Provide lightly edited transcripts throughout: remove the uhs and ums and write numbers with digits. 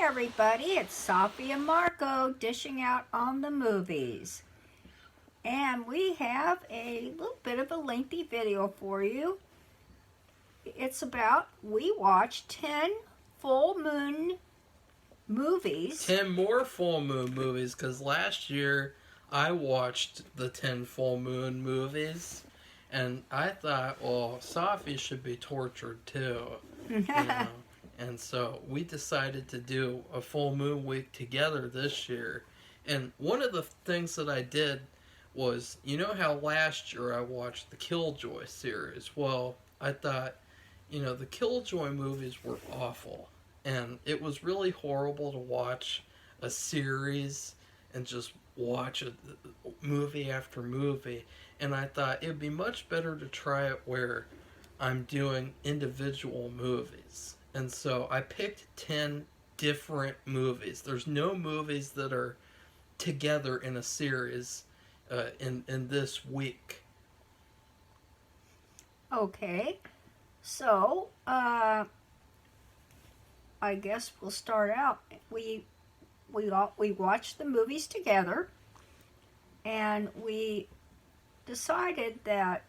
everybody, it's Safi and Marco dishing out on the movies. And we have a little bit of a lengthy video for you. It's about, we watched 10 full moon movies. 10 more full moon movies, because last year I watched the 10 full moon movies, and I thought, well, Safi should be tortured too. You know? And so we decided to do a full moon week together this year. And one of the things that I did was, you know how last year I watched the Killjoy series? Well, I thought, the Killjoy movies were awful. And it was really horrible to watch a series and just watch a movie after movie. And I thought it'd be much better to try it where I'm doing individual movies. And so I picked 10 different movies. There's no movies that are together in a series in this week. Okay, so I guess we'll start out. We watched the movies together, and we decided that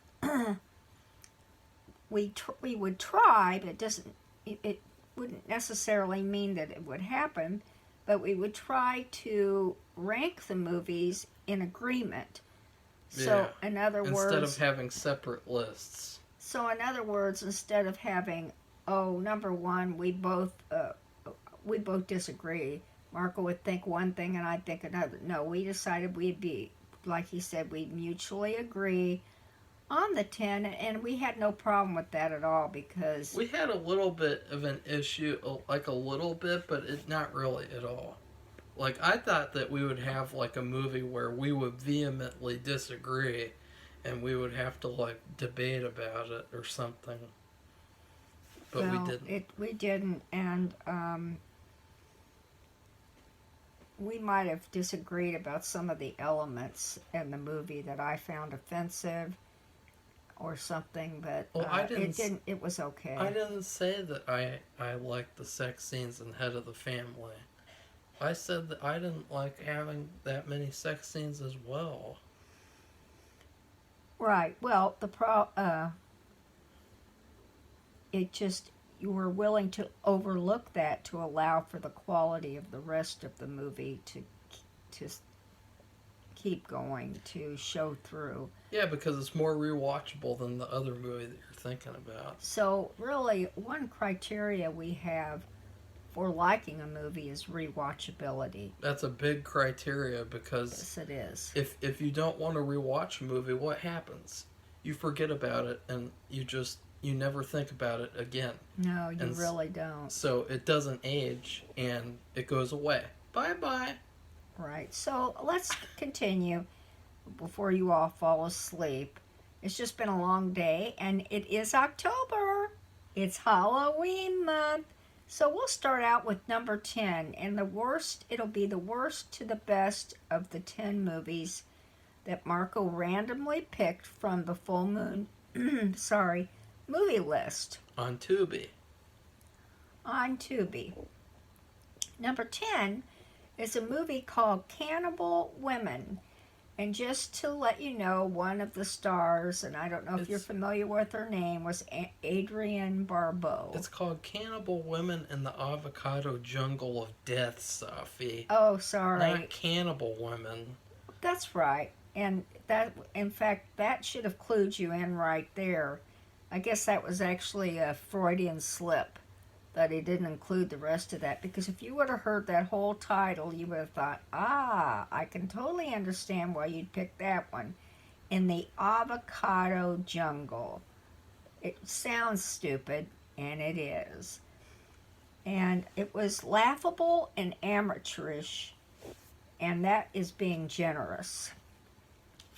we would try, but it wouldn't necessarily mean that it would happen, but we would try to rank the movies in agreement. So, Yeah. in other words, Instead of having separate lists. So, in other words, instead of having, number one, we both disagree. Marco would think one thing and I'd think another. No, we decided we'd be, like he said, we'd mutually agree on the 10, and we had no problem with that at all because We had a little bit of an issue, like a little bit, but not really at all. Like, I thought that we would have, like, a movie where we would vehemently disagree and we would have to, like, debate about it or something. But we didn't. We didn't, and we might have disagreed about some of the elements in the movie that I found offensive or something, but it was okay. I didn't say that I liked the sex scenes in Head of the Family. I said that I didn't like having that many sex scenes as well. Right. Well, you were willing to overlook that to allow for the quality of the rest of the movie to keep going, to show through. Yeah, because it's more rewatchable than the other movie that you're thinking about. So, really, one criteria we have for liking a movie is rewatchability. That's a big criteria because yes, it is. If you don't want to rewatch a movie, what happens? You forget about it and you never think about it again. No, you really don't. So it doesn't age and it goes away. Bye-bye. Right. So let's continue before you all fall asleep. It's just been a long day and it is October. It's Halloween month. So we'll start out with number 10, and it'll be the worst to the best of the 10 movies that Marco randomly picked from the full moon, movie list. On Tubi. Number 10 is a movie called Cannibal Women. And just to let you know, one of the stars, and I don't know if you're familiar with her name, was Adrienne Barbeau. It's called Cannibal Women in the Avocado Jungle of Death, Safi. Oh, sorry. Not Cannibal Women. That's right. And that, in fact, that should have clued you in right there. I guess that was actually a Freudian slip, that he didn't include the rest of that, because if you would have heard that whole title, you would have thought, I can totally understand why you'd pick that one. In the Avocado Jungle. It sounds stupid, and it is. And it was laughable and amateurish, and that is being generous.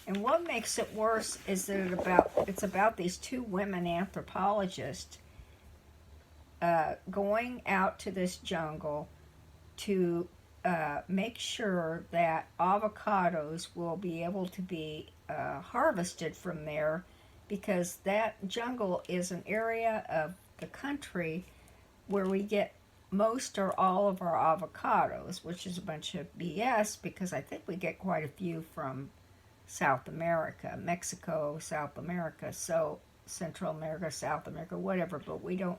And what makes it worse is that it's about these two women anthropologists going out to this jungle to make sure that avocados will be able to be harvested from there, because that jungle is an area of the country where we get most or all of our avocados, which is a bunch of BS because I think we get quite a few from South America, Mexico, South America, so Central America, South America, whatever, but we don't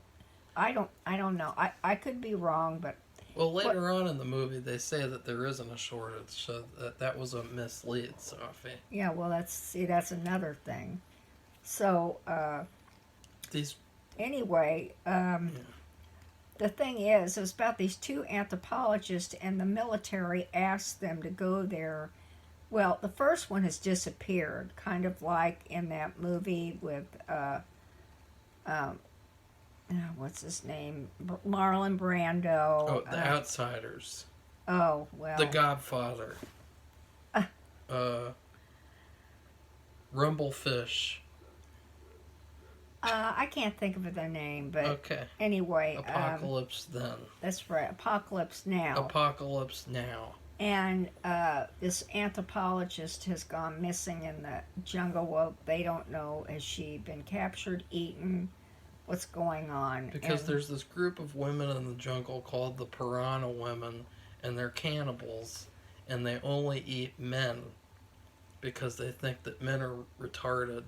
I don't know. I could be wrong, but Well, what later on in the movie, they say that there isn't a shortage, so that was a mislead, Sophie. yeah, well that's another thing. So These, anyway, yeah. the thing is, it was about these two anthropologists, and the military asked them to go there. Well, the first one has disappeared, kind of like in that movie with, um, what's his name? Marlon Brando. Oh, The Outsiders, Oh, well. The Godfather, Uh, uh, Rumblefish. I can't think of their name, but Okay. anyway. Apocalypse Then. That's right, Apocalypse Now. Apocalypse Now. And this anthropologist has gone missing in the jungle. Well, they don't know. Has she been captured, eaten? What's going on? Because and, there's this group of women in the jungle called the Piranha Women, and they're cannibals, and they only eat men because they think that men are retarded.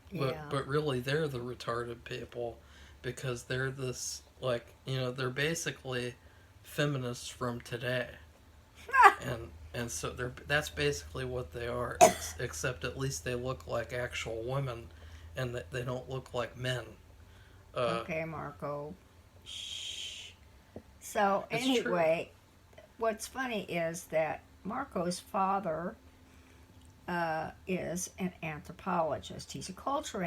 yeah. But really, they're the retarded people because they're this, like, they're basically feminists from today. And so that's basically what they are, except at least they look like actual women and that they don't look like men. Okay, Marco. Shh. So It's anyway, what's funny is that Marco's father is an anthropologist. He's a cultural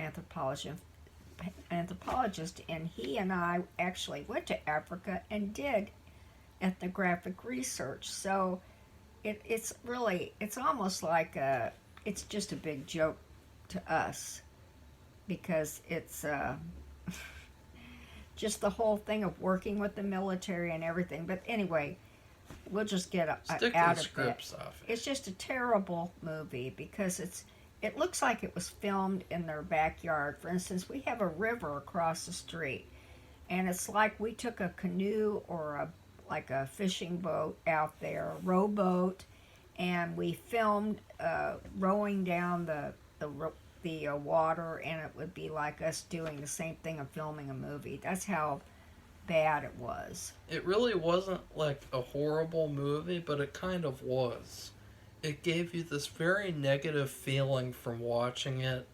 anthropologist, and he and I actually went to Africa and did ethnographic research. So it's almost like it's just a big joke to us because it's just the whole thing of working with the military and everything. But anyway, we'll just get Stick to out the of script, it. Sophie. It's just a terrible movie because it looks like it was filmed in their backyard. For instance, we have a river across the street, and it's like we took a canoe or like a fishing boat out there, a rowboat, and we filmed rowing down the water, and it would be like us doing the same thing of filming a movie. That's how bad it was. It really wasn't like a horrible movie, but it kind of was. It gave you this very negative feeling from watching it,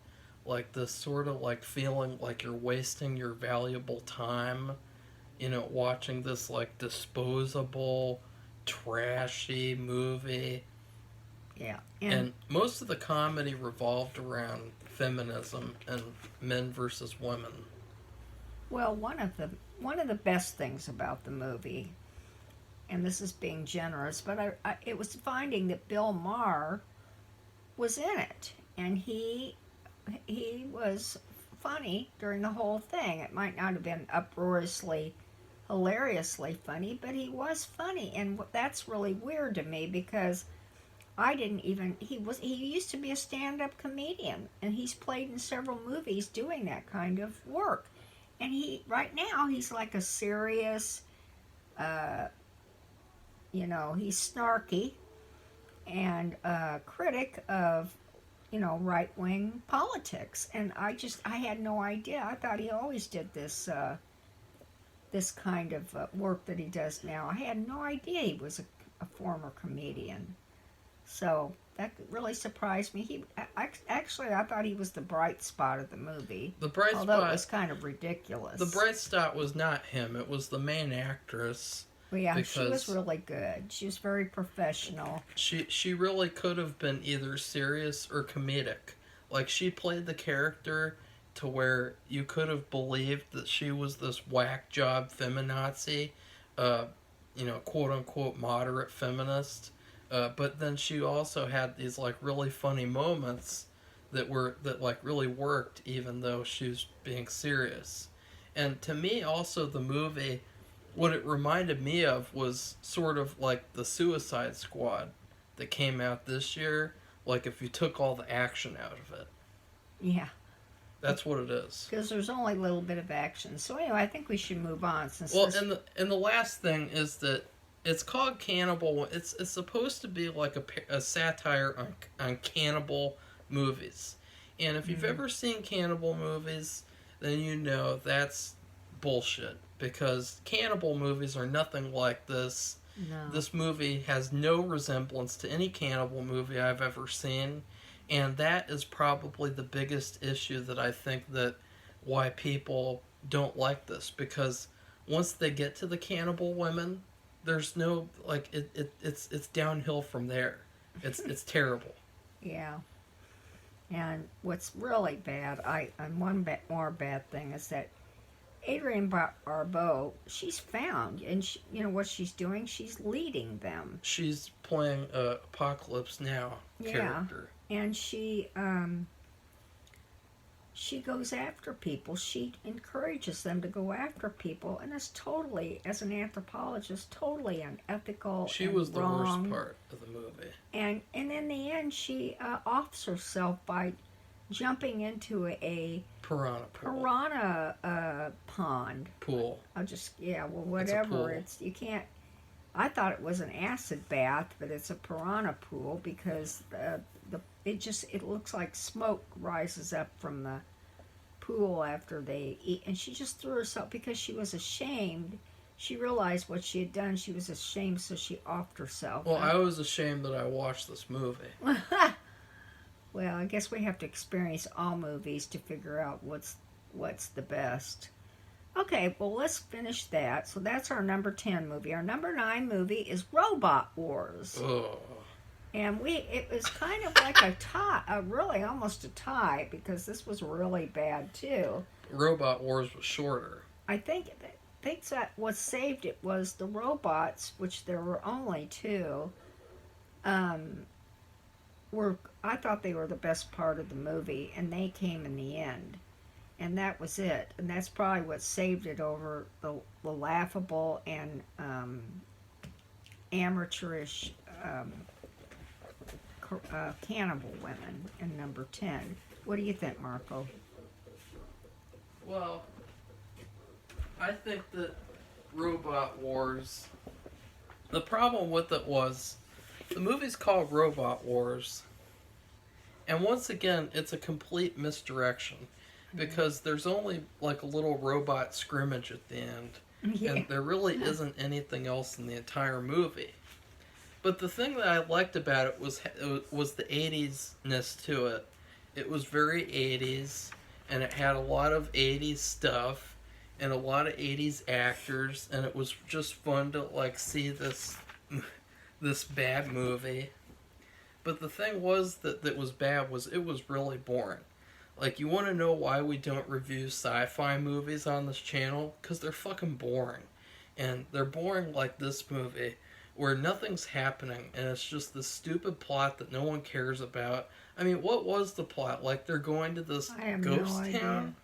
like this sort of like feeling like you're wasting your valuable time, watching this like disposable, trashy movie. Yeah. And most of the comedy revolved around feminism and men versus women. Well, one of the best things about the movie, and this is being generous, but it was finding that Bill Maher was in it, and he was funny during the whole thing. It might not have been uproariously, hilariously funny, but he was funny, and that's really weird to me because I didn't even he used to be a stand-up comedian, and he's played in several movies doing that kind of work. And right now he's like a serious, he's snarky and a critic of, right-wing politics. And I had no idea. I thought he always did this kind of work that he does now. I had no idea he was a former comedian. So that really surprised me. I thought he was the bright spot of the movie. Although it was kind of ridiculous. The bright spot was not him. It was the main actress. Well, yeah, she was really good. She was very professional. She really could have been either serious or comedic. Like, she played the character to where you could have believed that she was this whack job feminazi, quote unquote moderate feminist. But then she also had these like really funny moments that really worked, even though she was being serious. And to me, also the movie, what it reminded me of was sort of like the Suicide Squad that came out this year. Like if you took all the action out of it. Yeah. That's what it is. Because there's only a little bit of action. So anyway, I think we should move on since Well, this... and the last thing is that it's called Cannibal. It's supposed to be like a satire on cannibal movies. And if you've ever seen cannibal movies, then you know that's bullshit. Because cannibal movies are nothing like this. No. This movie has no resemblance to any cannibal movie I've ever seen. And that is probably the biggest issue that I think that why people don't like this. Because once they get to the Cannibal Women, there's no, like, it's downhill from there. It's terrible. Yeah. And what's really bad, and one more bad thing is that Adrienne Barbeau, she's found, and you know what she's doing? She's leading them. She's playing a Apocalypse Now character. And she goes after people. She encourages them to go after people, and it's totally, as an anthropologist, totally unethical. She and was the wrong. worst part of the movie. And in the end, she offs herself by jumping into a piranha pond. Pool. Whatever. It's a pool. You can't. I thought it was an acid bath, but it's a piranha pool because it looks like smoke rises up from the pool after they eat, and she just threw herself because she was ashamed. She realized what she had done. She was ashamed, so she offed herself. Well, I was ashamed that I watched this movie. Well, I guess we have to experience all movies to figure out what's the best. Okay, well, let's finish that. So that's our number 10 movie. Our number 9 movie is Robot Wars. Oh. And it was kind of like a tie, really almost a tie, because this was really bad too. Robot Wars was shorter. I think that what saved it was the robots, which there were only 2. I thought they were the best part of the movie, and they came in the end. And that was it. And that's probably what saved it over the laughable and amateurish Cannibal Women in number 10. What do you think, Marco? Well, I think that Robot Wars, the problem with it was, the movie's called Robot Wars, and once again, it's a complete misdirection, because there's only like a little robot scrimmage at the end, and there really isn't anything else in the entire movie. But the thing that I liked about it was the 80s-ness to it. It was very 80s, and it had a lot of 80s stuff, and a lot of 80s actors, and it was just fun to like see this bad movie. But the thing was that was bad was it was really boring. Like, you want to know why we don't review sci-fi movies on this channel? Because they're fucking boring. And they're boring like this movie, where nothing's happening, and it's just this stupid plot that no one cares about. I mean, what was the plot? Like, they're going to this ghost town?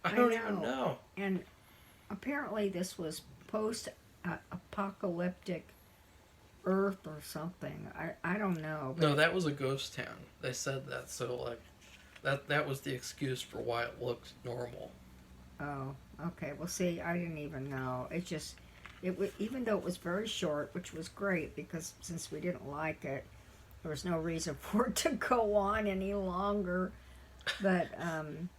I don't even know. And apparently this was post-apocalyptic Earth or something. I don't know. No, that was a ghost town. They said that, so, like, that was the excuse for why it looked normal. Oh, okay. Well, see, I didn't even know. Even though it was very short, which was great, because since we didn't like it, there was no reason for it to go on any longer. But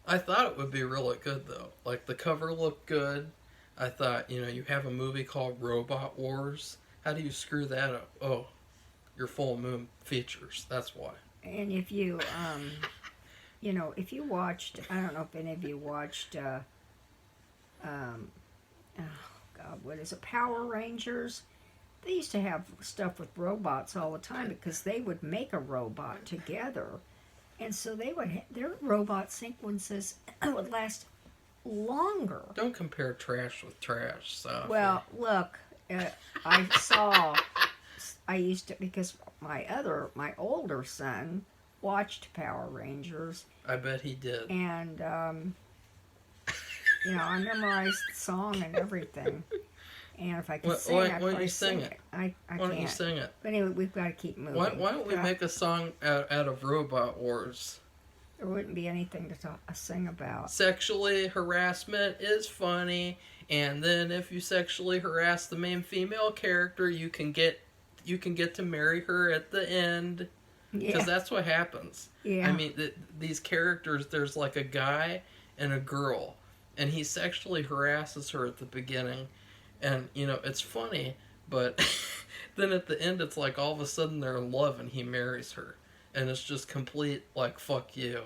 I thought it would be really good, though. Like, the cover looked good. I thought, you have a movie called Robot Wars. How do you screw that up? Oh, your full moon features. That's why. And if you, if you watched, I don't know if any of you watched, what is it, Power Rangers? They used to have stuff with robots all the time because they would make a robot together. And so their robot sequences would last longer. Don't compare trash with trash, Safi. Well, look, I used to, because my older son watched Power Rangers. I bet he did. And, I memorized the song and everything. And if I could sing, I'd probably sing it. I can't. Why don't you sing it? But anyway, we've got to keep moving. Why don't we make a song out of Robot Wars? there wouldn't be anything to sing about. Sexually harassment is funny, and then if you sexually harass the main female character, you can get to marry her at the end, because Yeah, that's what happens. I yeah, mean, these characters, there's like a guy and a girl, and he sexually harasses her at the beginning, and it's funny, but then at the end, it's like all of a sudden they're in love and he marries her, and it's just complete like fuck you.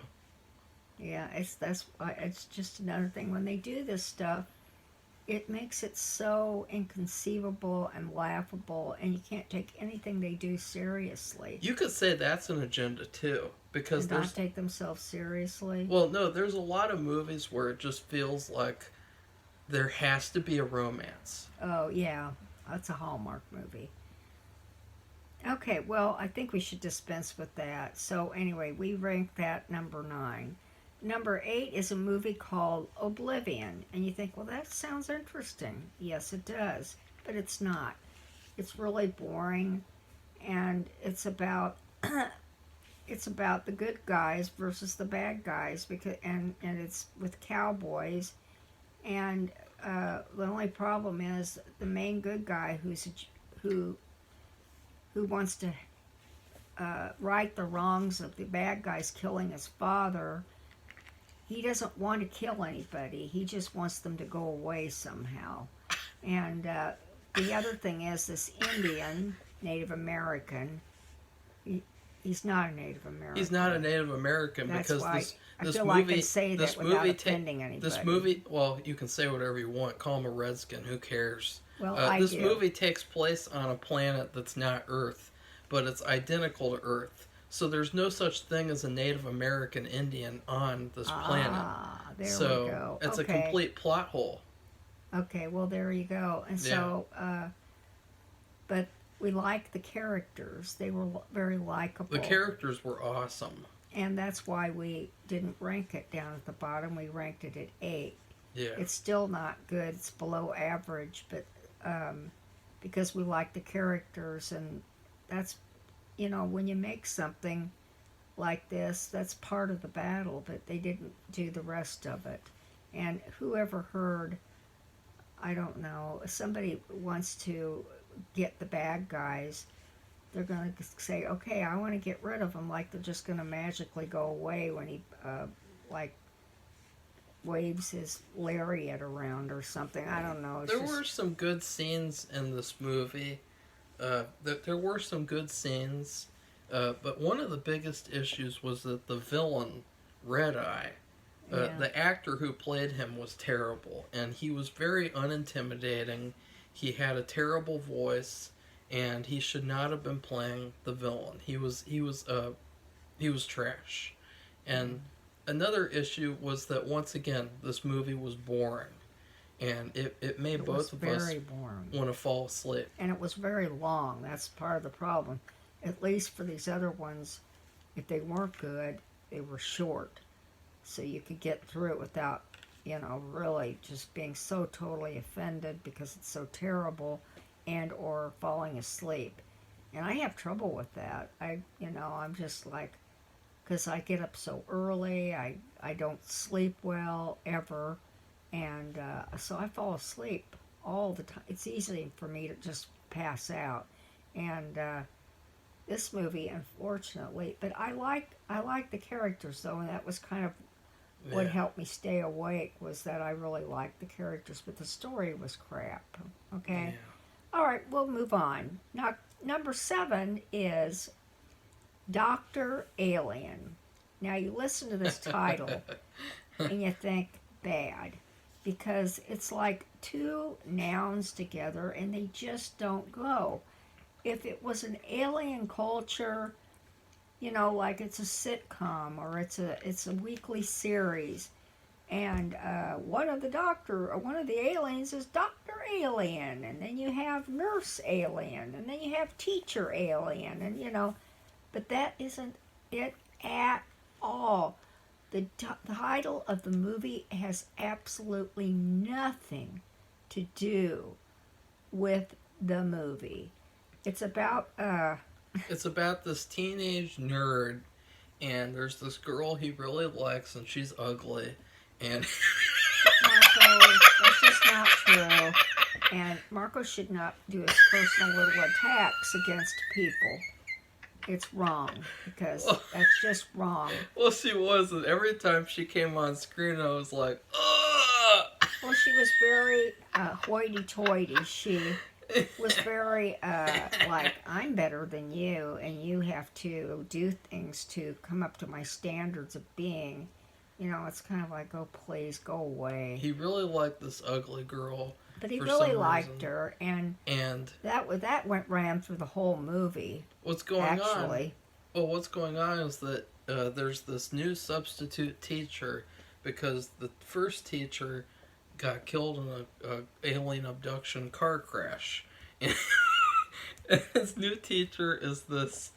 yeah. It's just another thing when they do this stuff. It makes it so inconceivable and laughable, and you can't take anything they do seriously. You could say that's an agenda too, because And not take themselves seriously. well, no, there's a lot of movies where it just feels like there has to be a romance. Oh, yeah, that's a Hallmark movie. Okay, well, I think we should dispense with that. So, anyway, we rank that number 9. Number 8 is a movie called Oblivion. And you think, well, that sounds interesting. Yes, it does. But it's not. It's really boring. And it's about. It's about the good guys versus the bad guys, and it's with cowboys, and the only problem is the main good guy who wants to right the wrongs of the bad guys killing his father. He doesn't want to kill anybody. He just wants them to go away somehow. And the other thing is this Indian, Native American. He's not a Native American. He's not a Native American. That's because why this I feel movie, I can say that this without movie offending anybody. This movie, well, you can say whatever you want. Call him a redskin. Who cares? Well, This do. movie takes place on a planet that's not Earth, but it's identical to Earth. So there's no such thing as a Native American Indian on this planet. There so we go. It's Okay. a complete plot hole. Okay, well, there you go. And so, but we like the characters. They were very likable. The characters were awesome. And that's why we didn't rank it down at the bottom. We ranked it at 8. Yeah. It's still not good. It's below average, but because we like the characters, and that's, when you make something like this, that's part of the battle, but they didn't do the rest of it. And whoever heard, I don't know, somebody wants to get the bad guys, they're going to say, okay, I want to get rid of them, like they're just going to magically go away when he, waves his lariat around or something. I don't know. There were some good scenes in this movie. There were some good scenes, but one of the biggest issues was that the villain, Red Eye, the actor who played him was terrible, and he was very unintimidating. He had a terrible voice, and he should not have been playing the villain. He was trash. And another issue was that once again this movie was boring, and it made both of us want to fall asleep. And it was very long. That's part of the problem. At least for these other ones, if they weren't good, they were short, so you could get through it without, really just being so totally offended because it's so terrible, and or falling asleep. And I have trouble with that. I'm just like, because I get up so early, I don't sleep well ever, and so I fall asleep all the time. It's easy for me to just pass out, and this movie, unfortunately, but I like the characters though, and that was kind of what helped me stay awake, was that I really liked the characters, but the story was crap. Okay, all right, we'll move on. Now, number 7 is Dr. Alien. Now you listen to this title and you think bad, because it's like two nouns together and they just don't go. If it was an alien culture, like it's a sitcom or it's a weekly series, and one of the aliens is Dr. Alien, and then you have Nurse Alien, and then you have Teacher Alien, and but that isn't it at all. The title of the movie has absolutely nothing to do with the movie. It's about It's about this teenage nerd, and there's this girl he really likes, and she's ugly, and Marco, that's just not true. And Marco should not do his personal little attacks against people. It's wrong, because that's just wrong. well, she wasn't. Every time she came on screen, I was like, ugh! Well, she was very hoity-toity. She was very like, I'm better than you, and you have to do things to come up to my standards of being. You know, it's kind of like, oh, please, go away. He really liked this ugly girl. But he for really some liked reason. her, and And that ran through the whole movie, what's going actually. on? Well, what's going on is that there's this new substitute teacher because the first teacher got killed in a alien abduction car crash. And his new teacher is this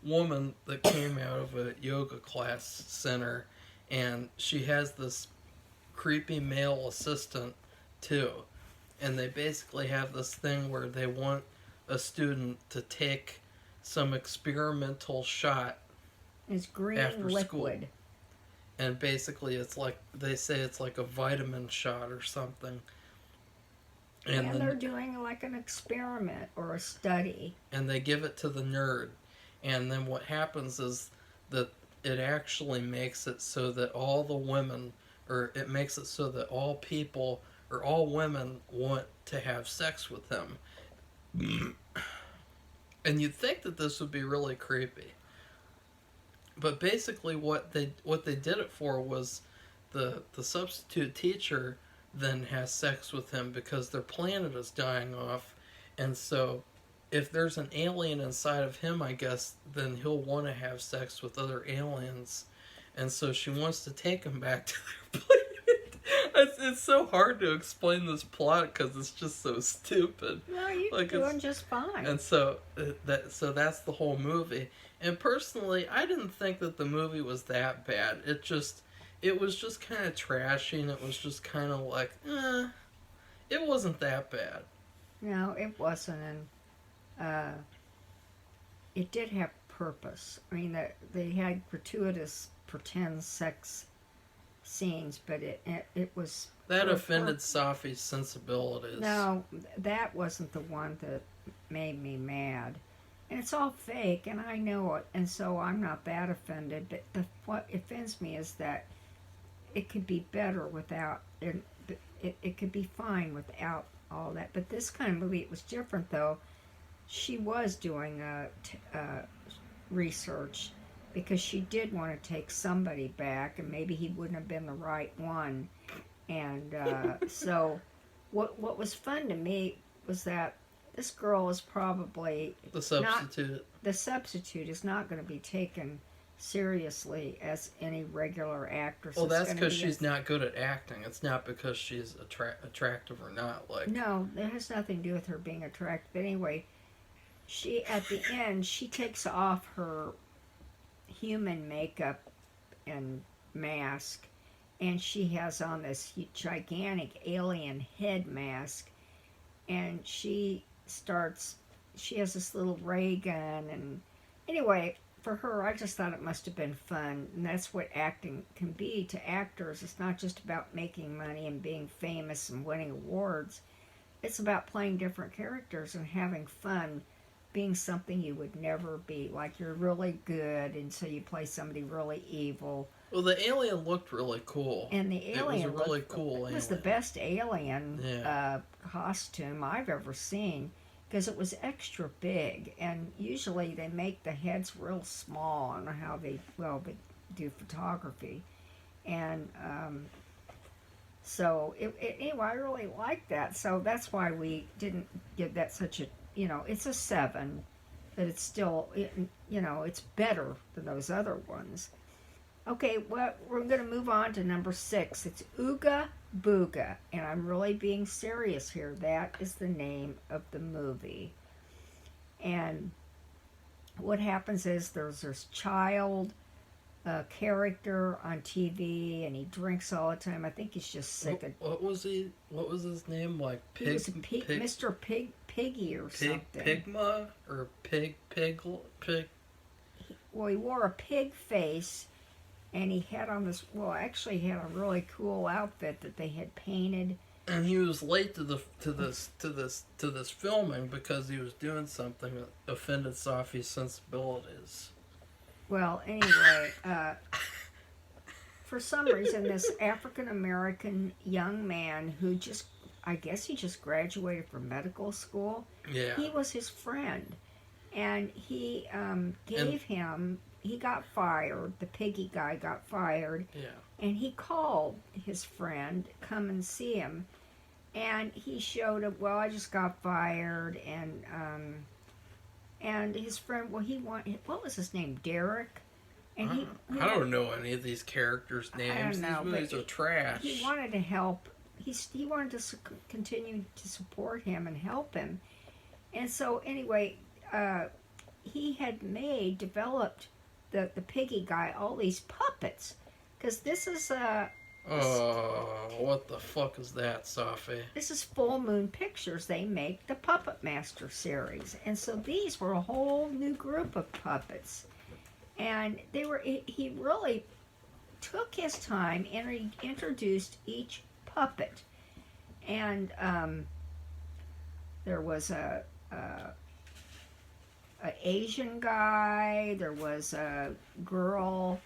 woman that came out of a yoga class center, and she has this creepy male assistant too. And they basically have this thing where they want a student to take some experimental shot It's green after liquid. school. And basically it's like, they say it's like a vitamin shot or something. And they're doing like an experiment or a study. And they give it to the nerd. And then what happens is that it actually makes it so that all the women, or it makes it so that all people, or all women want to have sex with him. And you'd think that this would be really creepy. But basically what they did it for was the substitute teacher then has sex with him because their planet is dying off, and so if there's an alien inside of him, I guess, then he'll want to have sex with other aliens, and so she wants to take him back to their planet. It's so hard to explain this plot because it's just so stupid. No, you're Like, doing just fine. And so that's the whole movie. And personally, I didn't think that the movie was that bad. It was just kind of trashy, and it was just kind of like, it wasn't that bad. No, it wasn't, and it did have purpose. I mean, they had gratuitous pretend sex scenes, but it was... That offended Safi's sensibilities. No, that wasn't the one that made me mad. And it's all fake, and I know it, and so I'm not that offended. But what offends me is that it could be better without... It could be fine without all that. But this kind of movie, it was different, though. She was doing research because she did want to take somebody back, and maybe he wouldn't have been the right one. And so what was fun to me was that this girl is probably... The substitute. The substitute is not going to be taken seriously as any regular actress. Well, that's because she's not good at acting. It's not because she's attractive or not. Like, no, it has nothing to do with her being attractive. But anyway, she, at the end, she takes off her human makeup and mask, and she has on this gigantic alien head mask, and she has this little ray gun, and anyway, for her, I just thought it must have been fun, and that's what acting can be to actors. It's not just about making money and being famous and winning awards. It's about playing different characters and having fun, being something you would never be. Like, you're really good, and so you play somebody really evil. well, the alien looked really cool. And the alien it was a really cool It was the best alien costume I've ever seen, because it was extra big, and usually they make the heads real small. I don't know how they do photography. And so anyway, I really liked that, so that's why we didn't give that such a, it's a 7, but it's still, it's better than those other ones. Okay, well, we're going to move on to number 6. It's Ooga Booga, and I'm really being serious here. That is the name of the movie. And what happens is there's this child character on TV, and he drinks all the time. I think he's just sick of... What was his name? Like Pig? He was Mr. Piggy or something. Pigma? Or Pig... well, he wore a pig face, and he had on this. Well, actually, he had a really cool outfit that they had painted. And he was late to this filming because he was doing something that offended Safi's sensibilities. Well, anyway, for some reason, this African American young man who just, I guess he just graduated from medical school. Yeah. He was his friend, and he gave him. He got fired. The piggy guy got fired. Yeah. And he called his friend, come and see him, and he showed him. Well, I just got fired, and his friend. Well, what was his name? Derek. And I don't know any of these characters' names. I don't know, These movies are trash. He wanted to help. He wanted to continue to support him and help him, and so anyway, he had developed the piggy guy all these puppets, because this is Oh, what the fuck is that, Safi? this is Full Moon Pictures. They make the Puppet Master series, and so these were a whole new group of puppets, and they were. He really took his time and introduced each puppet, and there was a Asian guy. There was a girl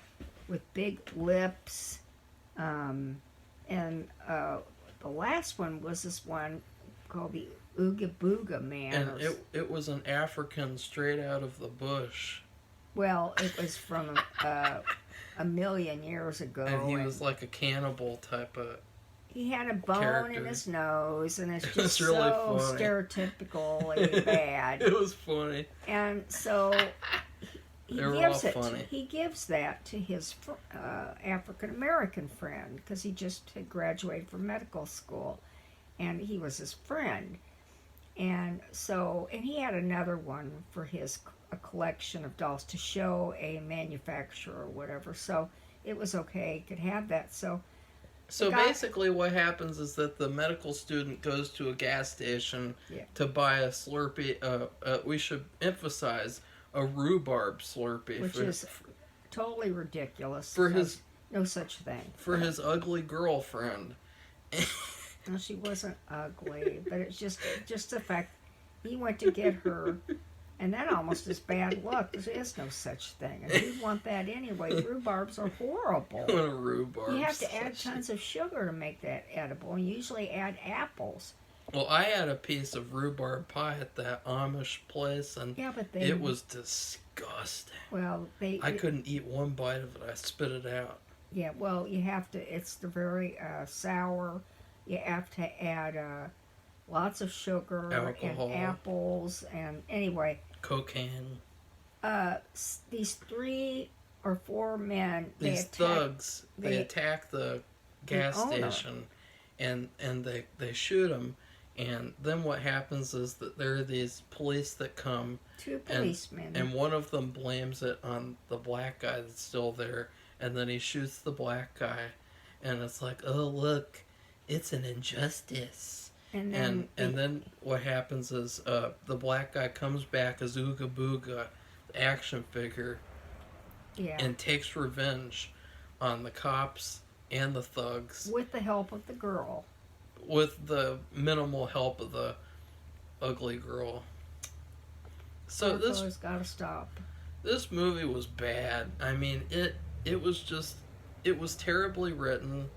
with big lips, and the last one was this one called the Ooga Booga Man. And it was an African straight out of the bush. Well, it was from a million years ago. And he was like a cannibal type of. He had a bone character. in his nose, and it's It just was really so funny. stereotypically bad. It was funny. And so he They were gives all it. funny. He gives that to his African American friend because he just had graduated from medical school, and he was his friend. And so, and he had another one for a collection of dolls to show a manufacturer or whatever. So it was okay; he could have that. So Basically, what happens is that the medical student goes to a gas station to buy a Slurpee. We should emphasize a rhubarb Slurpee, which is totally ridiculous. for his no such thing for his ugly girlfriend. No, she wasn't ugly, but it's just the fact he went to get her, and that almost is bad luck. There is no such thing, and who'd want that anyway? Rhubarbs are horrible. What a rhubarb! You have to add tons of sugar to make that edible, and you usually add apples. Well, I had a piece of rhubarb pie at that Amish place, and it was disgusting. Well, I couldn't eat one bite of it. I spit it out. Yeah, well, you have to. It's the very sour. You have to add lots of sugar Alcohol. and apples, and anyway. Cocaine. These 3 or 4 men. These thugs. They attack the gas station, and they shoot him. And then what happens is that there are these police that come. 2 policemen. And one of them blames it on the black guy that's still there. And then he shoots the black guy. And it's like, oh, look, it's an injustice. And then what happens is the black guy comes back as Ooga Booga, the action figure, and takes revenge on the cops and the thugs. With the help of the girl. With the minimal help of the ugly girl. So this gotta stop. This movie was bad. I mean, it was terribly written.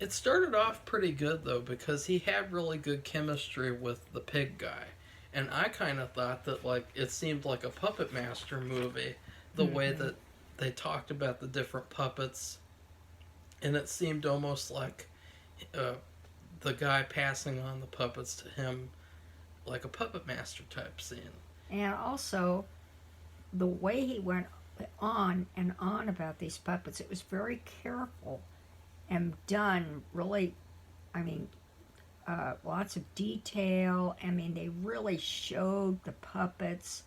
It started off pretty good though, because he had really good chemistry with the pig guy, and I kind of thought that like it seemed like a Puppet Master movie, the way that they talked about the different puppets, and it seemed almost like the guy passing on the puppets to him, like a Puppet Master type scene. And also, the way he went on and on about these puppets, it was very careful and done really, I mean, lots of detail. I mean, they really showed the puppets,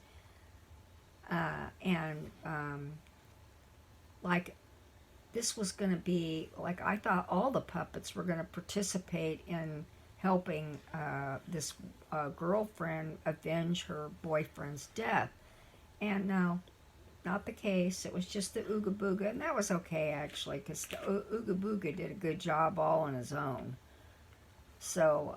and like this was going to be like, I thought all the puppets were going to participate in helping this girlfriend avenge her boyfriend's death, and no, not the case. It was just the Ooga Booga, and that was okay actually, because the Ooga Booga did a good job all on his own. So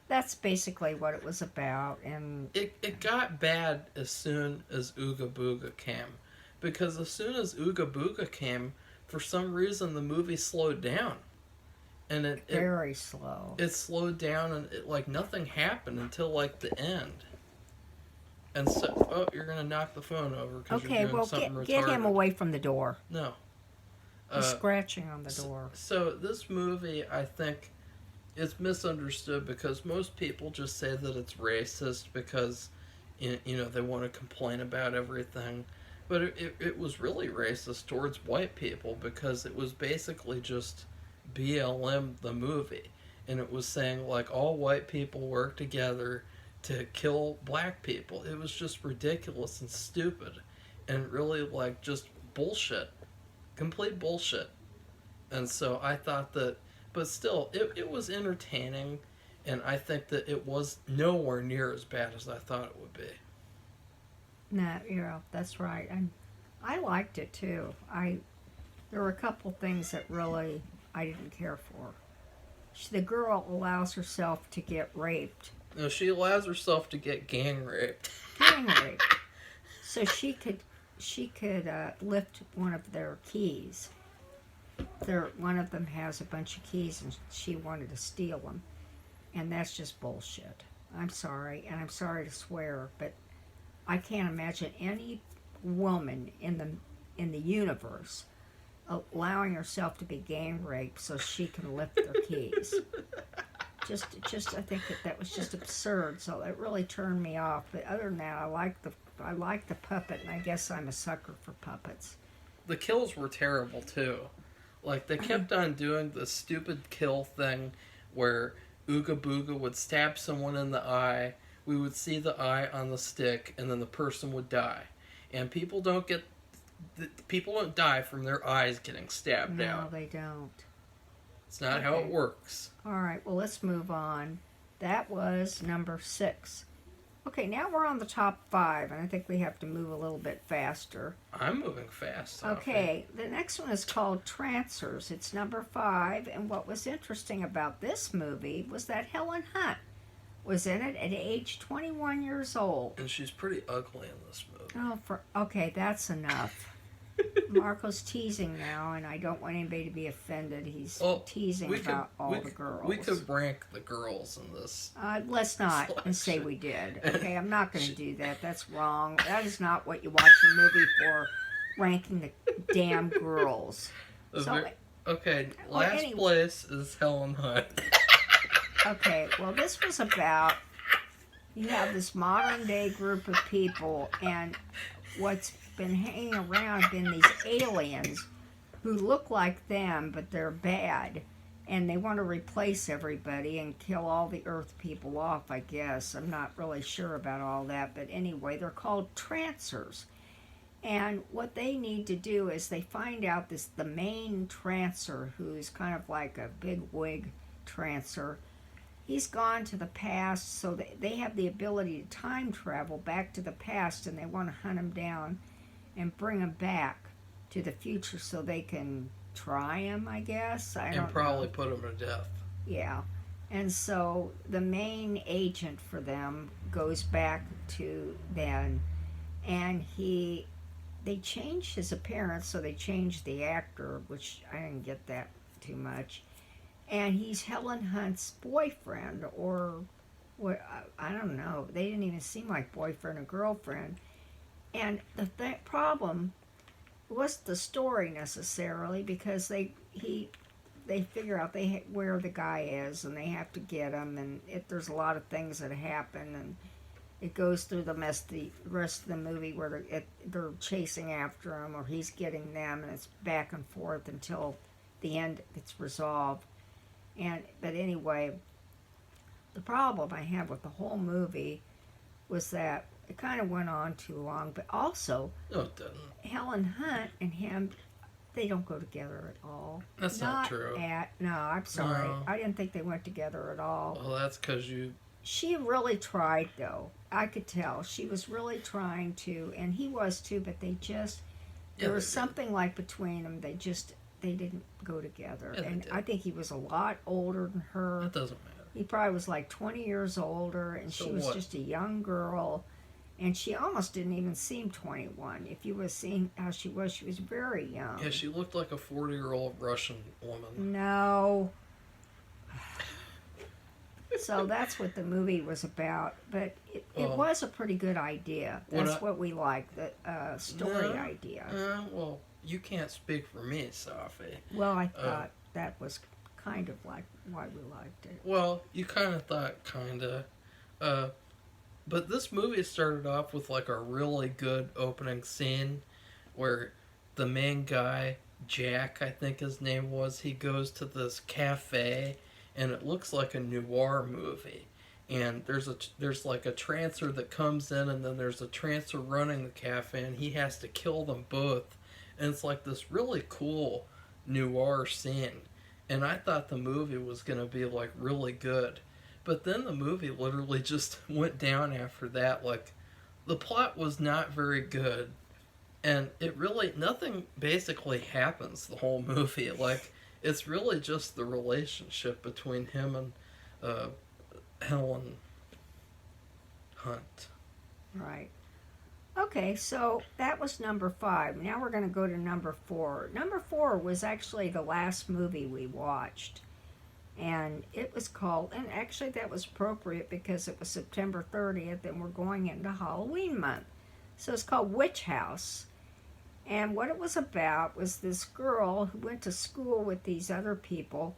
that's basically what it was about. And it got bad as soon as Ooga Booga came, because as soon as Ooga Booga came, for some reason the movie slowed down, and it very slow. It slowed down, and like nothing happened until like the end. And so, oh, you're gonna knock the phone over because Okay, you're doing well, something retarded. get him away from the door. No. He's scratching on the door. So this movie, I think, is misunderstood because most people just say that it's racist because, you know, they want to complain about everything. But it was really racist towards white people because it was basically just BLM the movie. And it was saying, like, all white people work together to kill black people. It was just ridiculous and stupid. And really, like, just bullshit. Complete bullshit. And so I thought that, but still, it was entertaining, and I think that it was nowhere near as bad as I thought it would be. No, yeah, that's right. And I liked it too. There were a couple things that really I didn't care for. The girl allows herself to get raped. No, she allows herself to get gang raped. Gang raped. So she could lift one of their keys. One of them has a bunch of keys, and she wanted to steal them, and that's just bullshit. I'm sorry, and I'm sorry to swear, but I can't imagine any woman in the universe allowing herself to be gang raped so she can lift their keys. Just I think that was just absurd. So it really turned me off. But other than that, I like the puppet, and I guess I'm a sucker for puppets. The kills were terrible too. Like they kept on doing the stupid kill thing where Ooga Booga would stab someone in the eye. We would see the eye on the stick, and then the person would die. And people don't die from their eyes getting stabbed out. No, they don't. It's not how it works. All right, well, let's move on. That was number 6. Okay, now we're on the top 5, and I think we have to move a little bit faster. I'm moving fast. Okay, the next one is called Trancers. It's number 5, and what was interesting about this movie was that Helen Hunt was in it at age 21 years old. And she's pretty ugly in this movie. Oh, okay, that's enough. Marco's teasing now, and I don't want anybody to be offended. He's teasing about all the girls. We could rank the girls in this. Let's not selection. and say we did. Okay, I'm not going to do that. That's wrong. That is not what you watch a movie for, ranking the damn girls. Okay, last place is Helen Hunt. Okay, well, this was about, you have this modern day group of people, and what's been hanging around have been these aliens who look like them, but they're bad, and they want to replace everybody and kill all the Earth people off, I guess. I'm not really sure about all that, but anyway, they're called Trancers. And what they need to do is they find out the main Trancer, who's kind of like a big wig Trancer. He's gone to the past, so they have the ability to time travel back to the past, and they want to hunt him down and bring him back to the future so they can try him, I guess. And probably put him to death. Yeah. And so the main agent for them goes back to then, and they changed his appearance, so they changed the actor, which I didn't get that too much. And he's Helen Hunt's boyfriend, or what? I don't know. They didn't even seem like boyfriend or girlfriend. And the problem wasn't the story necessarily, because they figure out where the guy is, and they have to get him, and there's a lot of things that happen, and it goes through the rest of the movie where they're chasing after him, or he's getting them, and it's back and forth until the end it's resolved. But anyway, the problem I have with the whole movie was that it kind of went on too long, but also No, it doesn't. Helen Hunt and him, they don't go together at all. That's not true. No, I'm sorry. No. I didn't think they went together at all. Well, that's because you She really tried, though. I could tell she was really trying to, and he was too. But they just Yeah, there they was did. something like between them. They didn't go together. Yeah, they And did. I think he was a lot older than her. It doesn't matter. He probably was like 20 years older, and So she was what? just a young girl. And she almost didn't even seem 21. If you was seeing how she was very young. Yeah, she looked like a 40-year-old Russian woman. No. So that's what the movie was about. But it Well, was a pretty good idea. what That's I- what we liked, the story No. idea. Well, you can't speak for me, Safi. Well, I thought that was kind of like why we liked it. Well, you kind of thought, but this movie started off with like a really good opening scene where the main guy, Jack, I think his name was, he goes to this cafe and it looks like a noir movie. And there's like a trancer that comes in, and then there's a trancer running the cafe, and he has to kill them both. And it's like this really cool noir scene. And I thought the movie was going to be like really good. But then the movie literally just went down after that. Like, the plot was not very good. And nothing basically happens the whole movie. Like, it's really just the relationship between him and Helen Hunt. Right. Okay, so that was number 5. Now we're going to go to number 4. Number 4 was actually the last movie we watched. And it was called, and actually that was appropriate because it was September 30th and we're going into Halloween month. So it's called Witch House. And what it was about was this girl who went to school with these other people,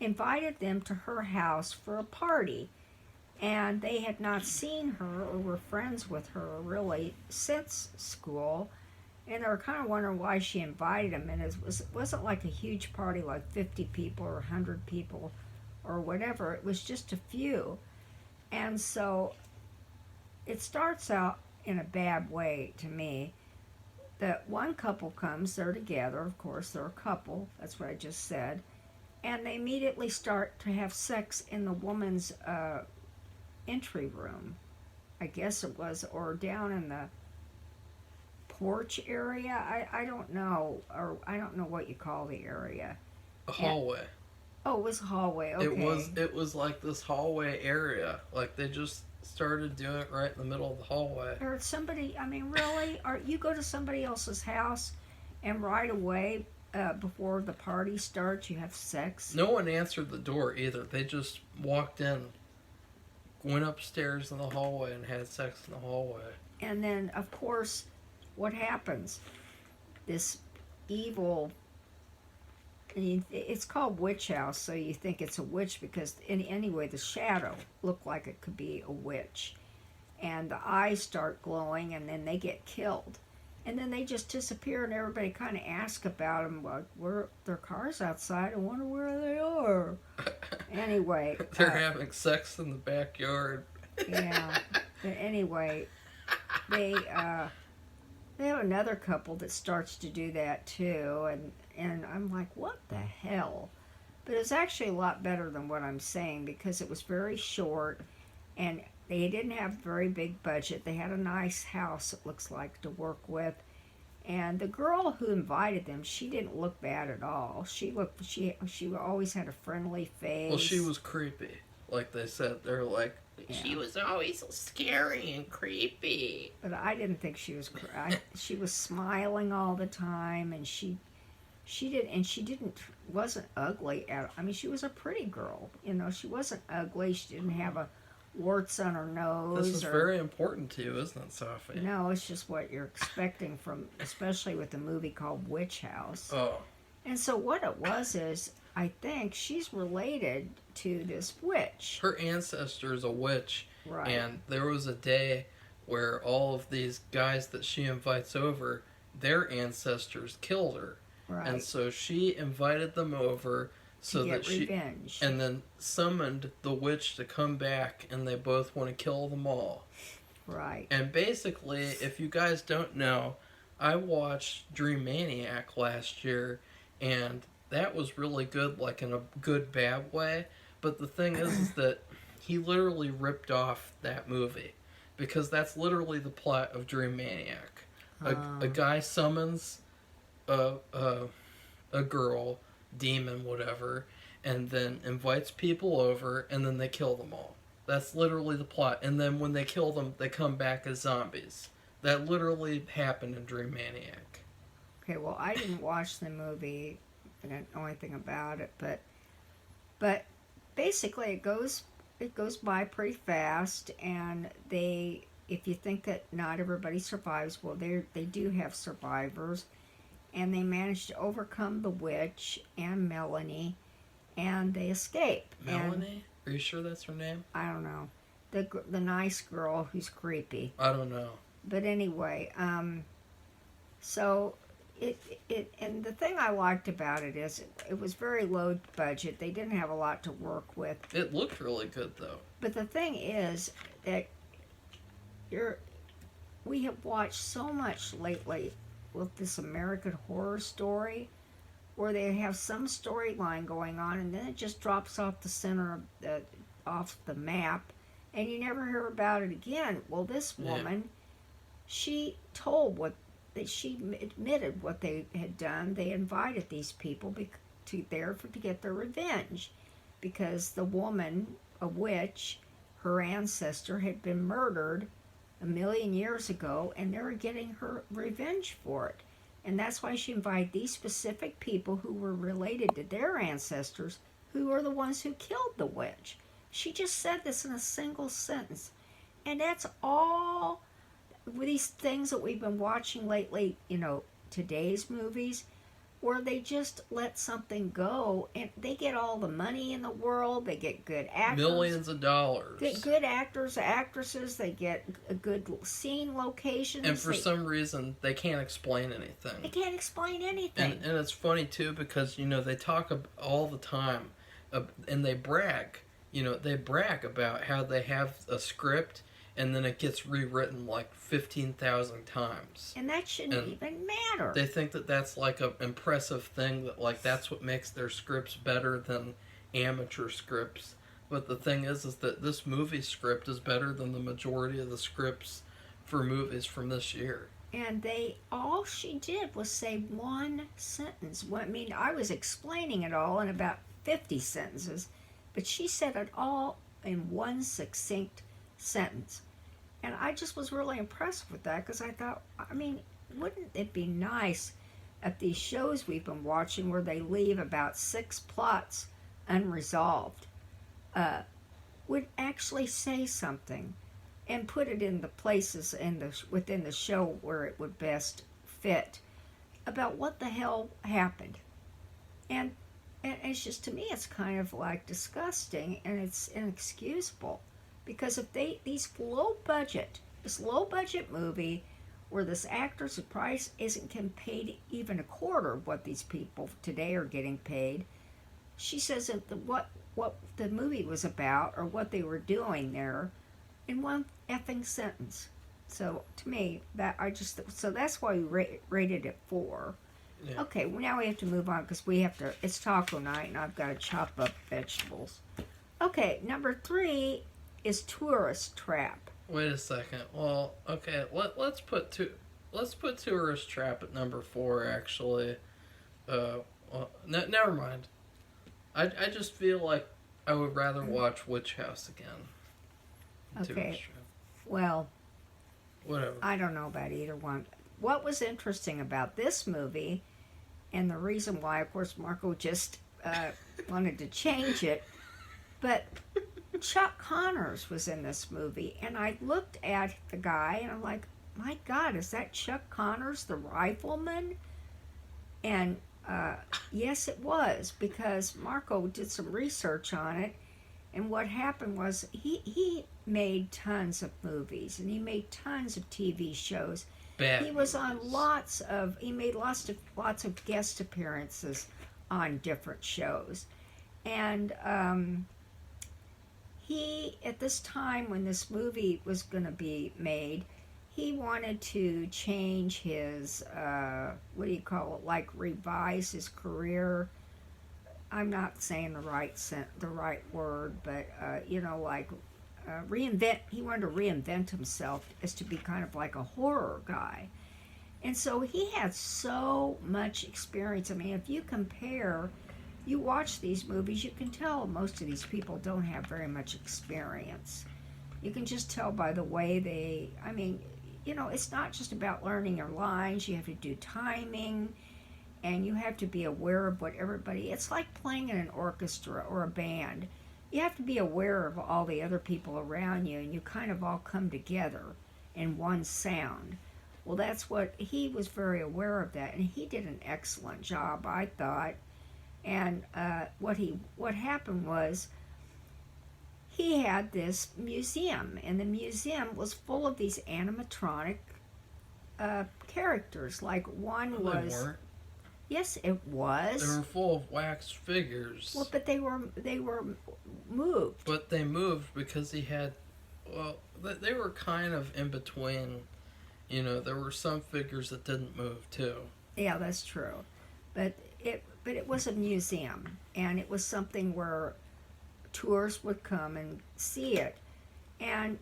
invited them to her house for a party. And they had not seen her or were friends with her really since school. And they were kind of wondering why she invited them. And it wasn't like a huge party like 50 people or 100 people or whatever. It was just a few. And so it starts out in a bad way to me. That one couple comes, they're together, of course, they're a couple, that's what I just said. And they immediately start to have sex in the woman's entry room, I guess it was, or down in the porch area. I don't know, or I don't know what you call the area. A hallway. Oh, it was a hallway. Okay. It was like this hallway area. Like, they just started doing it right in the middle of the hallway. Or somebody. I mean, really? Or you go to somebody else's house, and right away, before the party starts, you have sex. No one answered the door either. They just walked in, went upstairs in the hallway, and had sex in the hallway. And then, of course, what happens? This evil. It's called Witch House, so you think it's a witch because anyway, the shadow looked like it could be a witch. And the eyes start glowing, and then they get killed. And then they just disappear, and everybody kind of asks about them, like, where their car's outside, I wonder where they are. Anyway. They're having sex in the backyard. Yeah. But anyway, they have another couple that starts to do that too, and I'm like, what the hell? But it's actually a lot better than what I'm saying because it was very short, and they didn't have a very big budget. They had a nice house, it looks like, to work with. And the girl who invited them, she didn't look bad at all. She always had a friendly face. Well, she was creepy. Like they said, they're like, she was always so scary and creepy. But I didn't think she was. She was smiling all the time, and she wasn't ugly at. I mean, she was a pretty girl. You know, she wasn't ugly. She didn't have a warts on her nose. This is very important to you, isn't it, Safi? No, it's just what you're expecting from, especially with a movie called Witch House. Oh. And so what it was is, I think she's related to this witch. Her ancestor is a witch. Right. And there was a day where all of these guys that she invites over, their ancestors killed her. Right. And so she invited them over so to that get she revenge. and then summoned the witch to come back, and they both want to kill them all. Right. And basically, if you guys don't know, I watched Dream Maniac last year, and that was really good, like in a good bad way. But the thing is that he literally ripped off that movie because that's literally the plot of Dream Maniac. A guy summons a, a a girl, demon, whatever, and then invites people over, and then they kill them all. That's literally the plot. And then when they kill them, they come back as zombies. That literally happened in Dream Maniac. Okay, well, I didn't watch the movie. I don't know anything about it, but basically it goes by pretty fast, and if you think that not everybody survives, well, they do have survivors, and they manage to overcome the witch and Melanie, and they escape. Melanie? Are you sure that's her name? I don't know, the nice girl who's creepy. I don't know. But anyway, so and the thing I liked about it is it was very low budget. They didn't have a lot to work with. It looked really good though. But the thing is that we have watched so much lately with this American Horror Story, where they have some storyline going on and then it just drops off the center of off the map, and you never hear about it again. Well, this woman, she told that she admitted what they had done. They invited these people to get their revenge, because the woman, a witch, her ancestor had been murdered 1,000,000 years ago, and they were getting her revenge for it. And that's why she invited these specific people who were related to their ancestors, who are the ones who killed the witch. She just said this in a single sentence. And that's all these things that we've been watching lately, today's movies, where they just let something go and they get all the money in the world, they get good actors. Millions of dollars. Get good actors, actresses, they get a good scene locations. And for some reason, they can't explain anything. They can't explain anything. And it's funny, too, because, they talk all the time, and they brag. They brag about how they have a script, and then it gets rewritten like 15,000 times. And that shouldn't even matter. They think that that's like an impressive thing, that like that's what makes their scripts better than amateur scripts. But the thing is that this movie script is better than the majority of the scripts for movies from this year. And all she did was say one sentence. I mean, I was explaining it all in about 50 sentences, but she said it all in one succinct sentence. And I just was really impressed with that, because I thought, wouldn't it be nice at these shows we've been watching where they leave about 6 plots unresolved, would actually say something and put it in the places within the show where it would best fit about what the hell happened. And it's just, to me, it's kind of like disgusting, and it's inexcusable. Because if this low budget movie, where this actor's price isn't getting paid even a quarter of what these people today are getting paid, she says that what the movie was about, or what they were doing there, in one effing sentence. So to me, so that's why we rated it 4. Yeah. Okay, well, now we have to move on, because it's taco night, and I've got to chop up vegetables. Okay, number 3 is Tourist Trap. Wait a second. Well, okay, let's put Tourist Trap at number 4. Actually, never mind. I just feel like I would rather watch Witch House again. Okay. Well, whatever. I don't know about either one. What was interesting about this movie, and the reason why, of course, Marco just wanted to change it, but Chuck Connors was in this movie, and I looked at the guy, and I'm like, my God, is that Chuck Connors, the rifleman? And yes, it was, because Marco did some research on it, and what happened was he made tons of movies, and he made tons of TV shows. Bad he was movies. He made lots of guest appearances on different shows, and he, at this time when this movie was going to be made, he wanted to change his, revise his career. I'm not saying the right word, but like reinvent. He wanted to reinvent himself as to be kind of like a horror guy, and so he had so much experience. I mean, if you compare, you watch these movies, you can tell most of these people don't have very much experience. You can just tell by the way they. I mean, it's not just about learning your lines. You have to do timing, and you have to be aware of what everybody. It's like playing in an orchestra or a band. You have to be aware of all the other people around you, and you kind of all come together in one sound. Well, that's what he was very aware of that, and he did an excellent job, I thought. And what happened was he had this museum, and the museum was full of these animatronic characters. Like one Well, they was, weren't. yes, it was. They were full of wax figures. Well, but they were moved. But they moved because he had. Well, they were kind of in between. There were some figures that didn't move too. Yeah, that's true. But it was a museum, and it was something where tourists would come and see it. And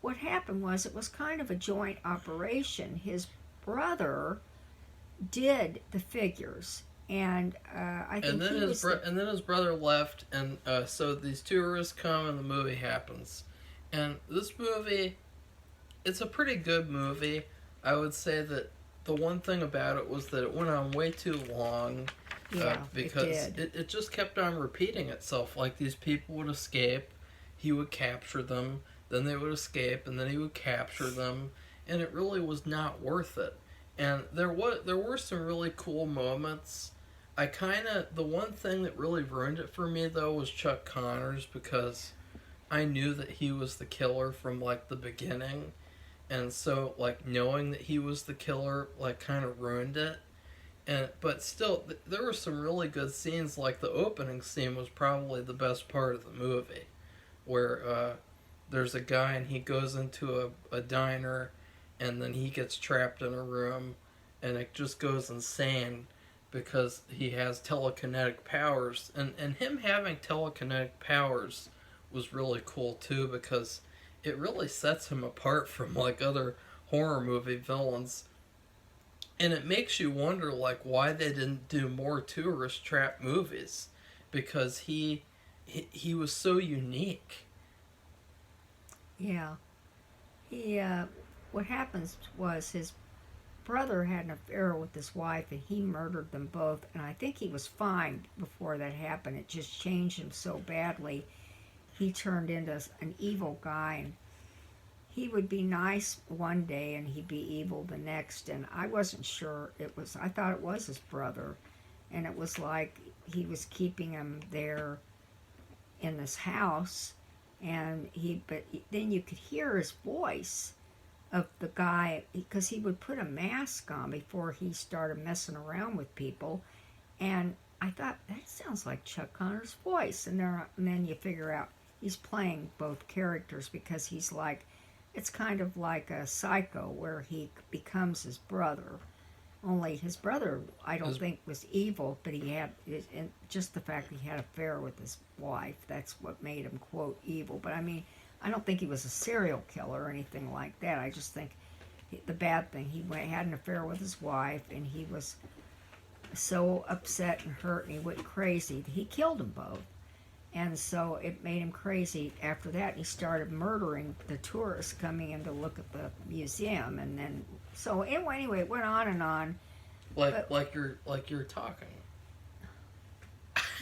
what happened was it was kind of a joint operation. His brother did the figures, and I think And then he was the, and then his brother left, and so these tourists come, and the movie happens. And this movie, it's a pretty good movie. I would say that the one thing about it was that it went on way too long. yeah, Because it did. it just kept on repeating itself. Like these people would escape, he would capture them, then they would escape, and then he would capture them, and it really was not worth it. And there were some really cool moments. The one thing that really ruined it for me though was Chuck Connors, because I knew that he was the killer from like the beginning, and so like knowing that he was the killer like kind of ruined it. But still, there were some really good scenes. Like the opening scene was probably the best part of the movie, where there's a guy and he goes into a diner, and then he gets trapped in a room, and it just goes insane because he has telekinetic powers, and him having telekinetic powers was really cool too, because it really sets him apart from like other horror movie villains. And it makes you wonder, like, why they didn't do more tourist trap movies, because he was so unique. Yeah, he. What happens was his brother had an affair with his wife, and he murdered them both. And I think he was fine before that happened. It just changed him so badly. He turned into an evil guy, and he would be nice one day and he'd be evil the next. And I wasn't sure it was. I thought it was his brother, and it was like he was keeping him there in this house, and but then you could hear his voice of the guy, because he would put a mask on before he started messing around with people. And I thought, that sounds like Chuck Connor's voice. And then you figure out he's playing both characters, because he's like, it's kind of like a Psycho, where he becomes his brother. Only his brother, I don't think, was evil, but he had, and just the fact that he had an affair with his wife, that's what made him, quote, evil. But I mean, I don't think he was a serial killer or anything like that. I just think the bad thing, had an affair with his wife, and he was so upset and hurt, and he went crazy. He killed them both. And so it made him crazy. After that, he started murdering the tourists coming in to look at the museum. And then, so anyway, it went on and on. Like you're talking.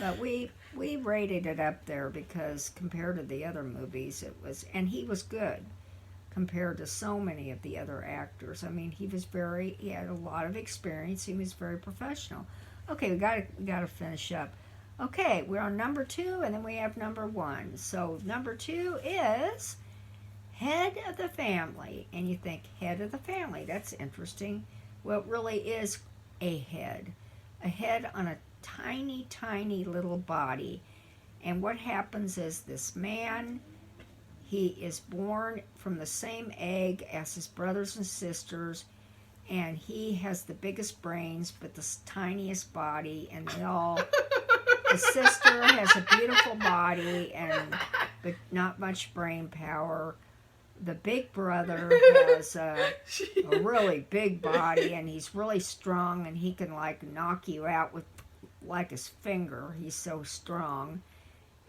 But we rated it up there, because compared to the other movies, it was, and he was good compared to so many of the other actors. I mean, he had a lot of experience. He was very professional. Okay, we gotta finish up. Okay, we're on number 2, and then we have number 1. So number 2 is Head of the Family. And you think, Head of the Family, that's interesting. Well, it really is a head on a tiny, tiny little body. And what happens is this man, he is born from the same egg as his brothers and sisters, and he has the biggest brains but the tiniest body, and they all The sister has a beautiful body but not much brain power. The big brother has a really big body, and he's really strong, and he can like knock you out with like his finger. He's so strong.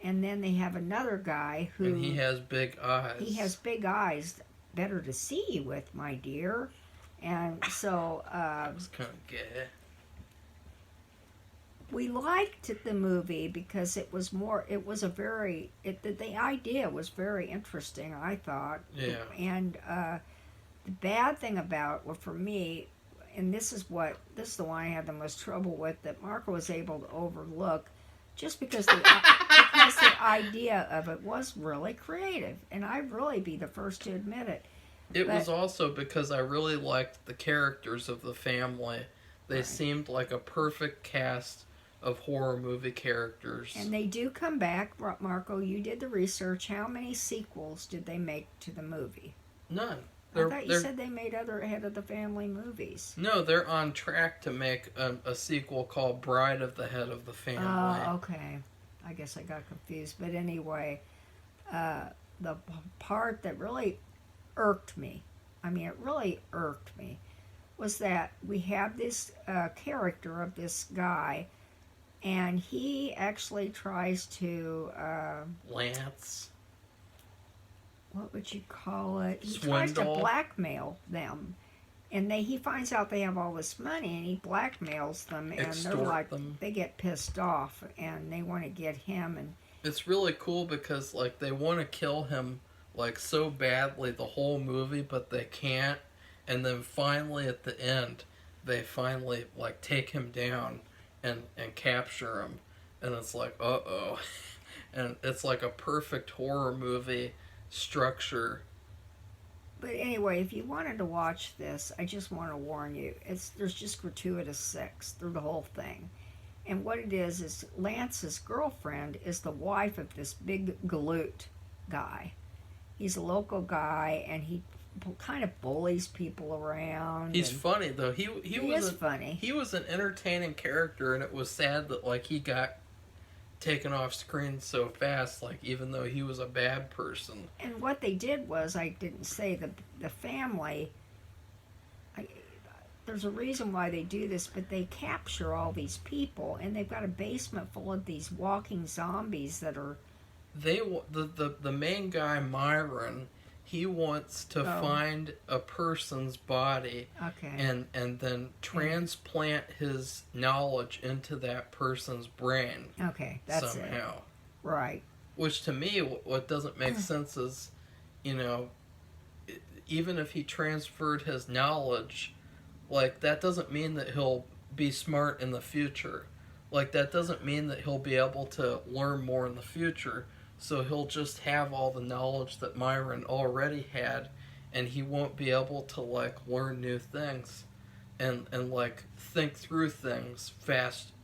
And then they have another guy who... And he has big eyes. He has big eyes. Better to see you with, my dear. And so... It's kind of gay. We liked the movie because it was a very... the idea was very interesting, I thought. Yeah. And the bad thing about, well, for me, and this is the one I had the most trouble with, that Marco was able to overlook, just because the idea of it was really creative, and I'd really be the first to admit it. It was also because I really liked the characters of the family. They seemed like a perfect cast of horror movie characters. And they do come back. Marco, you did the research. How many sequels did they make to the movie? None. I thought you said they made other Head of the Family movies. No, they're on track to make a sequel called Bride of the Head of the Family. Oh, okay. I guess I got confused. But anyway, the part that really irked me, was that we have this character of this guy, and he actually tries to... Lance. What would you call it? He Swindle. tries to blackmail them. And he finds out they have all this money, and he blackmails them, and Extort they're like, them. they get pissed off, and they want to get him. And it's really cool because like they want to kill him like so badly the whole movie, but they can't. And then finally at the end, they finally like take him down and capture him, and it's like uh-oh. And it's like a perfect horror movie structure. But anyway, if you wanted to watch this, I just want to warn you, there's just gratuitous sex through the whole thing. And what it is Lance's girlfriend is the wife of this big galoot guy. He's a local guy, and he kind of bullies people around. He's funny though. He is funny. He was an entertaining character, and it was sad that like he got taken off screen so fast, like even though he was a bad person. And what they did was, I didn't say, the family, there's a reason why they do this, but they capture all these people, and they've got a basement full of these walking zombies that are... The main guy, Myron, he wants to find a person's body, and then transplant his knowledge into that person's brain. Okay, that's somehow. It. Right. Which to me, what doesn't make sense is, even if he transferred his knowledge, like that doesn't mean that he'll be smart in the future. Like that doesn't mean that he'll be able to learn more in the future. So he'll just have all the knowledge that Myron already had, and he won't be able to like learn new things and like think through things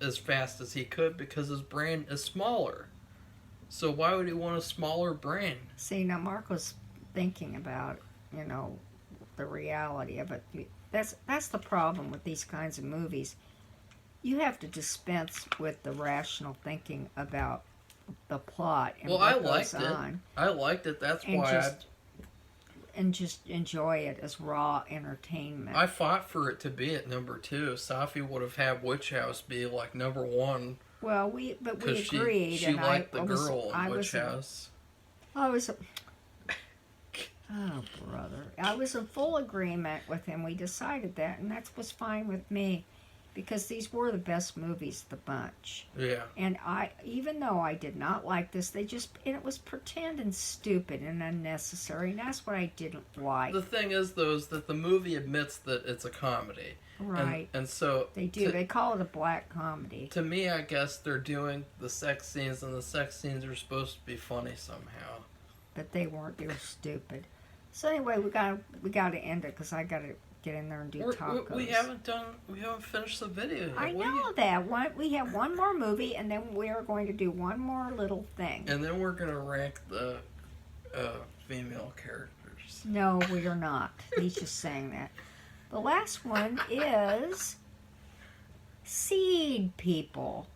as fast as he could because his brain is smaller. So why would he want a smaller brain? See, now Marco's thinking about, the reality of it. That's the problem with these kinds of movies. You have to dispense with the rational thinking about the plot and what goes on. I liked it. That's why and just enjoy it as raw entertainment. I fought for it to be at number 2. Safi would have had Witch House be like number 1. Well, we agreed. She liked the girl in Witch House. Oh, brother. I was in full agreement with him. We decided that, and that was fine with me, because these were the best movies of the bunch. Yeah. And even though I did not like this, it was pretend and stupid and unnecessary, and that's what I didn't like. The thing is, though, is that the movie admits that it's a comedy. Right. And so... They do. They call it a black comedy. To me, I guess they're doing the sex scenes, and the sex scenes are supposed to be funny somehow. But they weren't. They were stupid. So anyway, we got to end it, because I got to get in there and do tacos. We haven't finished the video yet. I know that. We have one more movie, and then we are going to do one more little thing. And then we're going to rank the female characters. No, we are not. He's just saying that. The last one is Seed People.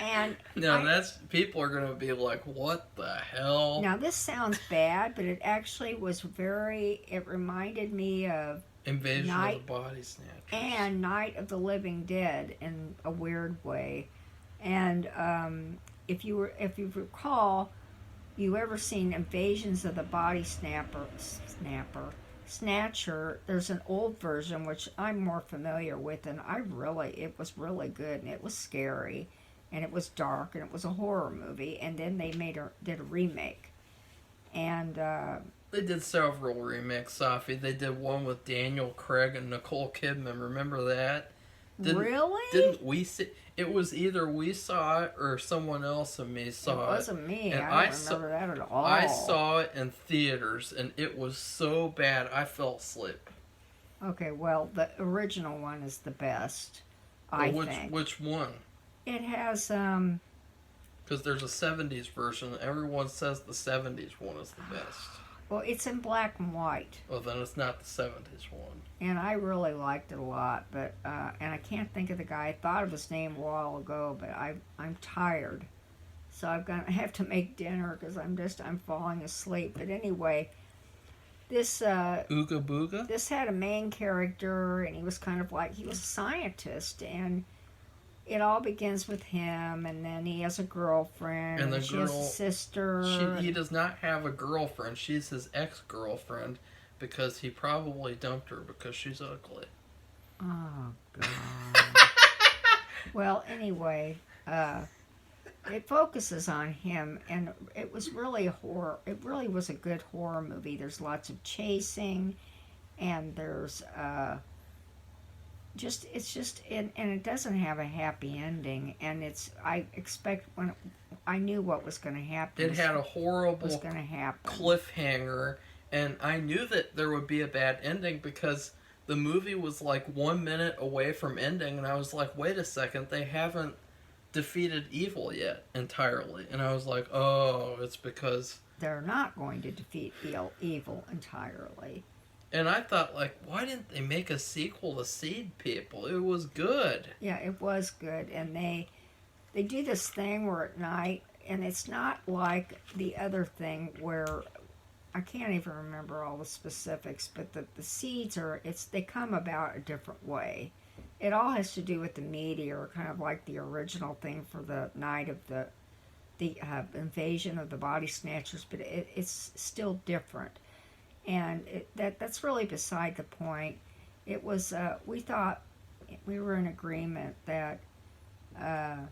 And No, people are gonna be like, "What the hell?" now this sounds bad, but it actually was very. It reminded me of Invasion Night of the Body Snatchers and Night of the Living Dead in a weird way. And if you recall, you ever seen Invasions of the Body Snatcher? There's an old version which I'm more familiar with, and it was really good, and it was scary, and it was dark, and it was a horror movie. And then they did a remake, and They did several remakes, Safi. They did one with Daniel Craig and Nicole Kidman. Remember that? really, Didn't we see? It was either we saw it or someone else and me saw it. It wasn't me. And I don't remember that at all. I saw it in theaters, and it was so bad I fell asleep. Okay, well, the original one is the best, I think. Which one? It has, Because there's a 70s version. Everyone says the 70s one is the best. well, it's in black and white, Well, then it's not the 70s one. and I really liked it a lot, but, and I can't think of the guy. I thought of his name a while ago, but I'm tired, so I have to make dinner because I'm falling asleep. But anyway, this, Ooga Booga? this had a main character, and he was he was a scientist, and it all begins with him, and then he has a girlfriend, And the she has a girl- sister. He does not have a girlfriend. She's his ex-girlfriend because he probably dumped her because she's ugly. Oh, God. Well, anyway, it focuses on him, and it was really it really was a good horror movie. There's lots of chasing, and there's and it doesn't have a happy ending, and I knew what was going to happen. It had a horrible was going to happen. cliffhanger, and I knew that there would be a bad ending because the movie was like 1 minute away from ending, and I was like, wait a second, they haven't defeated evil yet entirely. And I was like, oh, it's because They're not going to defeat evil entirely. And I thought, like, why didn't they make a sequel to Seed People? It was good. Yeah, it was good, and they do this thing where at night, and it's not like the other thing where I can't even remember all the specifics, but the seeds they come about a different way. It all has to do with the meteor, kind of like the original thing for the night of the invasion of the body snatchers, but it's still different. And that's really beside the point. It was we thought we were in agreement that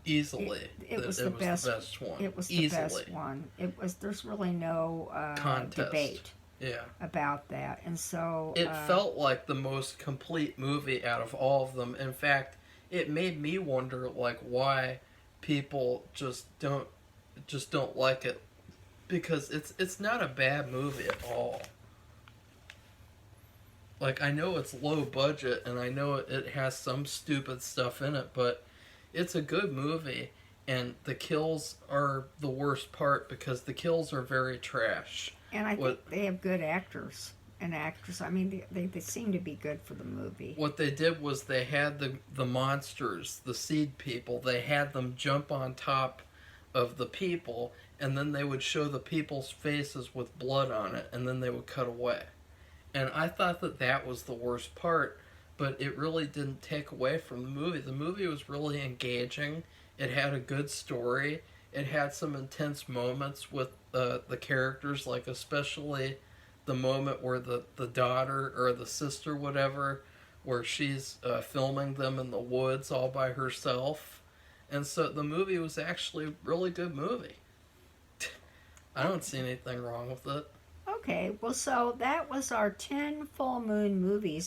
easily it was the best one. It was the Easily. best one. It was. There's really no Contest. debate Yeah. about that, and so It felt like the most complete movie out of all of them. In fact, it made me wonder, like, why people just don't like it, because it's not a bad movie at all. Like, I know it's low budget, and I know it has some stupid stuff in it, but it's a good movie, and the kills are the worst part because the kills are very trash. And I think they have good actors and actresses. I mean, they seem to be good for the movie. What they did was they had the monsters, the seed people, they had them jump on top of the people, and then they would show the people's faces with blood on it, and then they would cut away. And I thought that was the worst part, but it really didn't take away from the movie. The movie was really engaging. It had a good story. It had some intense moments with the characters, like especially the moment where the daughter or the sister, whatever, where she's filming them in the woods all by herself. And so the movie was actually a really good movie. I don't see anything wrong with it. Okay, well, so that was our 10 full moon movies